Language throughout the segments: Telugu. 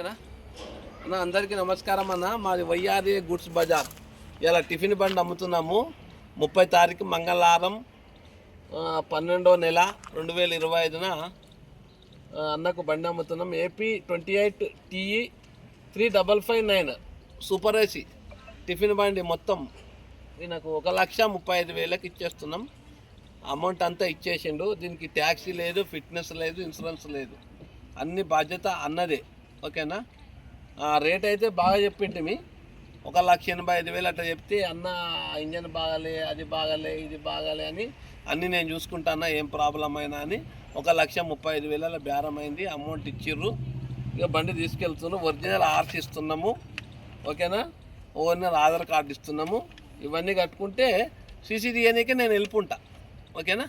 అన్న అందరికీ నమస్కారం అన్న. మాది వైఆర్ఏ గుడ్స్ బజార్. ఇలా టిఫిన్ బండి అమ్ముతున్నాము. 30 తారీఖు మంగళవారం 12వ నెల 2025న అన్నకు బండి అమ్ముతున్నాం. AP 28 TE 3559 super AC tiffin బండి మొత్తం నాకు 1,35,000కి ఇచ్చేస్తున్నాం. అమౌంట్ అంతా ఇచ్చేసిండు. దీనికి ట్యాక్సీ లేదు, ఫిట్నెస్ లేదు, ఇన్సూరెన్స్ లేదు, అన్ని బాధ్యత అన్నదే. ఓకేనా? రేట్ అయితే బాగా చెప్పింటిమి. 1,85,000 అట్లా చెప్తే అన్న ఇంజన్ బాగాలే, అది బాగాలే, ఇది బాగాలే అని అన్నీ నేను చూసుకుంటాను, ఏం ప్రాబ్లం అయినా అని 1,35,000 బేరం అయింది. అమౌంట్ ఇచ్చిర్రు. ఇక బండి తీసుకెళ్తున్నాము. ఒరిజినల్ ఆర్సీ ఇస్తున్నాము. ఓకేనా? ఓనర్ ఆధార్ కార్డు ఇస్తున్నాము. ఇవన్నీ కట్టుకుంటే సీసీ తీయనీకి నేను వెళ్ళిపోంటా. ఓకేనా?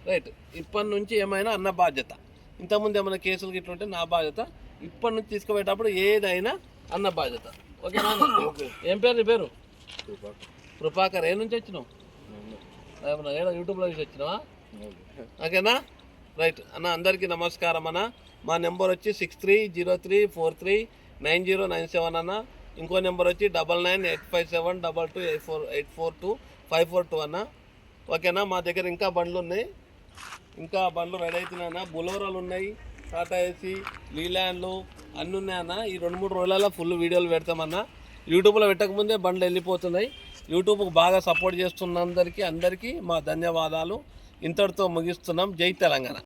రైట్. ఇప్పటి నుంచి ఏమైనా అన్న బాధ్యత. ఇంతకుముందు ఏమైనా కేసులు గిట్ల ఉంటే నా బాధ్యత. ఇప్పటి నుంచి తీసుకుపోయేటప్పుడు ఏదైనా అన్న బాధ్యత. ఓకేనా? ఏం పేరు నీ పేరు? కృపాకర్. ఏ నుంచి వచ్చినావు? ఏమైనా యూట్యూబ్లో చూసి వచ్చినావా? ఓకేనా? రైట్ అన్న. అందరికీ నమస్కారం అన్న. మా నెంబర్ వచ్చి 6303439097 అన్న. ఇంకో నెంబర్ వచ్చి 9985722842 అన్న. ఓకేనా? మా దగ్గర ఇంకా బండ్లు ఉన్నాయి, ఇంకా బండ్లు రెడీ అవుతున్నాయన్న. బులోరాలు ఉన్నాయి, టాటా ఏసీ, లీలాండ్లు అన్నీ ఉన్నాయన్న. ఈ 2-3 రోజులలో ఫుల్ వీడియోలు పెడతామన్నా. యూట్యూబ్లో పెట్టకముందే బండ్లు వెళ్ళిపోతున్నాయి. యూట్యూబ్కి బాగా సపోర్ట్ చేస్తున్న అందరికీ మా ధన్యవాదాలు. ఇంతటితో ముగిస్తున్నాం. జై తెలంగాణ.